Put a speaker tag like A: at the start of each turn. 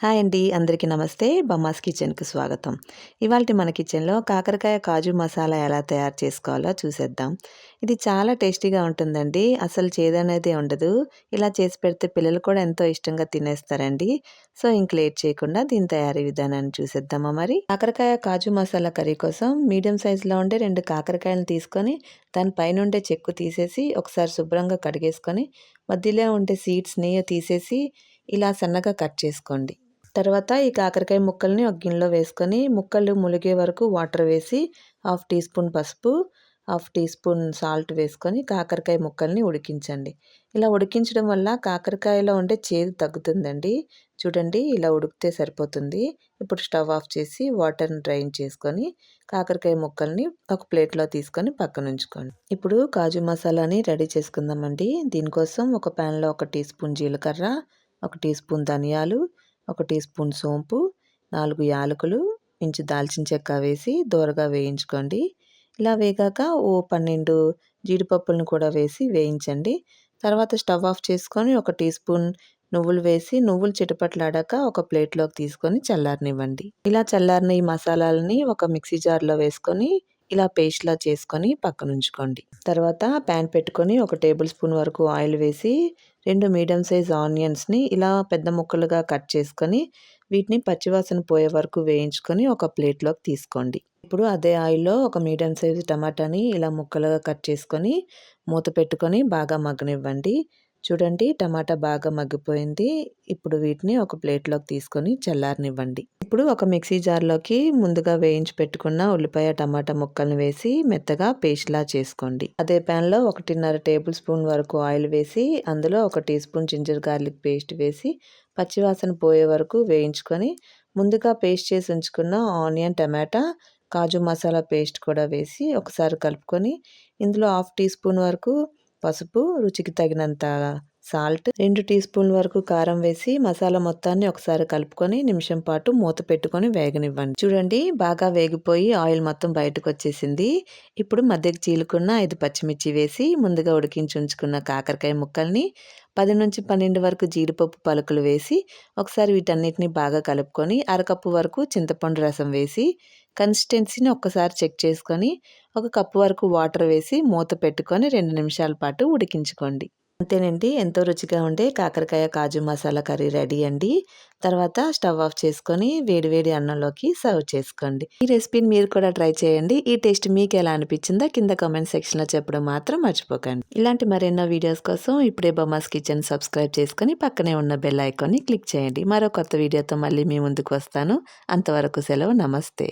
A: Hi అండి, అందరికీ నమస్తే. బమ్మాస్ కిచెన్‌కి స్వాగతం. ఇవాల్టి మన కిచెన్‌లో కాకరకాయ కాజు మసాలా ఎలా తయారు చేసుకోవాలో చూసేద్దాం. ఇది చాలా టేస్టీగా ఉంటుందండి. అసలు చేదనేదే ఉండదు. ఇలా చేసి పెడితే పిల్లలు కూడా ఎంతో ఇష్టంగా తినేస్తారండి. సో, ఇంక లేట్ చేయకుండా దీని తయారీ విధానాన్ని చూసేద్దామా మరి? కాకరకాయ కాజు మసాలా కర్రీ కోసం మీడియం సైజులో ఉండే 2 కాకరకాయలను తీసుకొని దాని పైనుండే చెక్కు తీసేసి ఒకసారి శుభ్రంగా కడిగేసుకొని మధ్యలో ఉండే సీడ్స్‌ని తీసేసి ఇలా సన్నగా కట్ చేసుకోండి. తర్వాత ఈ కాకరకాయ ముక్కల్ని ఒక గిన్నెలో వేసుకొని ముక్కలు ములిగే వరకు వాటర్ వేసి హాఫ్ టీ స్పూన్ పసుపు, హాఫ్ టీ స్పూన్ సాల్ట్ వేసుకొని కాకరకాయ ముక్కల్ని ఉడికించండి. ఇలా ఉడికించడం వల్ల కాకరకాయలో ఉండే చేదు తగ్గుతుందండి. చూడండి, ఇలా ఉడికితే సరిపోతుంది. ఇప్పుడు స్టవ్ ఆఫ్ చేసి వాటర్ని డ్రైన్ చేసుకొని కాకరకాయ ముక్కల్ని ఒక ప్లేట్లో తీసుకొని పక్కన ఉంచుకోండి. ఇప్పుడు కాజు మసాలాని రెడీ చేసుకుందామండి. దీనికోసం ఒక ప్యాన్లో 1 టీ స్పూన్ జీలకర్ర, 1 టీ స్పూన్ ధనియాలు, 1 టీ స్పూన్ సోంపు, 4 యాలకులు, ఇంచు దాల్చిన చెక్క వేసి దోరగా వేయించుకోండి. ఇలా వేగాక ఓ 12 జీడిపప్పులను కూడా వేసి వేయించండి. తర్వాత స్టవ్ ఆఫ్ చేసుకొని 1 టీ స్పూన్ నువ్వులు వేసి నువ్వులు చిటపటలాడాక ఒక ప్లేట్లోకి తీసుకొని చల్లారనివ్వండి. ఇలా చల్లారిన ఈ మసాలాలని ఒక మిక్సీ జార్లో వేసుకొని ఇలా పేస్ట్లా చేసుకొని పక్కనుంచుకోండి. తర్వాత ప్యాన్ పెట్టుకొని 1 టేబుల్ స్పూన్ వరకు ఆయిల్ వేసి 2 మీడియం సైజ్ ఆనియన్స్ని ఇలా పెద్ద ముక్కలుగా కట్ చేసుకొని వీటిని పచ్చివాసన పోయే వరకు వేయించుకొని ఒక ప్లేట్లోకి తీసుకోండి. ఇప్పుడు అదే ఆయిల్లో ఒక మీడియం సైజు టమాటాని ఇలా ముక్కలుగా కట్ చేసుకొని మూత పెట్టుకొని బాగా మగ్గనివ్వండి. చూడండి, టమాటా బాగా మగ్గిపోయింది. ఇప్పుడు వీటిని ఒక ప్లేట్లోకి తీసుకొని చల్లారనివ్వండి. ఇప్పుడు ఒక మిక్సీ జార్లోకి ముందుగా వేయించి పెట్టుకున్న ఉల్లిపాయ టమాటా ముక్కల్ని వేసి మెత్తగా పేస్ట్లా చేసుకోండి. అదే ప్యాన్లో 1.5 టేబుల్ స్పూన్ వరకు ఆయిల్ వేసి అందులో 1 teaspoon ginger garlic paste వేసి పచ్చివాసన పోయే వరకు వేయించుకొని ముందుగా పేస్ట్ చేసి ఉంచుకున్న ఆనియన్, టమాటా, కాజు మసాలా పేస్ట్ కూడా వేసి ఒకసారి కలుపుకొని ఇందులో హాఫ్ టీ స్పూన్ వరకు పసుపు, రుచికి తగినంత సాల్ట్, 2 టీ స్పూన్ల వరకు కారం వేసి మసాలా మొత్తాన్ని ఒకసారి కలుపుకొని నిమిషం పాటు మూత పెట్టుకొని వేగనివ్వండి. చూడండి, బాగా వేగిపోయి ఆయిల్ మొత్తం బయటకు వచ్చేసింది. ఇప్పుడు మధ్యకి చీలుకున్న 5 పచ్చిమిర్చి వేసి ముందుగా ఉడికించి ఉంచుకున్న కాకరకాయ ముక్కల్ని 10 నుంచి 12 వరకు జీడిపప్పు పలుకులు వేసి ఒకసారి వీటన్నిటిని బాగా కలుపుకొని అరకప్పు వరకు చింతపండు రసం వేసి కన్సిస్టెన్సీని ఒక్కసారి చెక్ చేసుకొని 1 కప్పు వరకు వాటర్ వేసి మూత పెట్టుకొని 2 నిమిషాల పాటు ఉడికించుకోండి. అంతేనండి, ఎంతో రుచిగా ఉండే కాకరకాయ కాజు మసాలా కర్రీ రెడీ అండి. తర్వాత స్టవ్ ఆఫ్ చేసుకొని వేడివేడి అన్నంలోకి సర్వ్ చేసుకోండి. ఈ రెసిపీని మీరు కూడా ట్రై చేయండి. ఈ టేస్ట్ మీకు ఎలా అనిపించిందో కింద కామెంట్ సెక్షన్లో చెప్పడం మాత్రం మర్చిపోకండి. ఇలాంటి మరెన్నో వీడియోస్ కోసం ఇప్పుడే బొమ్మాస్ కిచెన్ సబ్స్క్రైబ్ చేసుకొని పక్కనే ఉన్న బెల్ ఐకాన్ని క్లిక్ చేయండి. మరో కొత్త వీడియోతో మళ్ళీ మీ ముందుకు వస్తాను. అంతవరకు సెలవు. నమస్తే.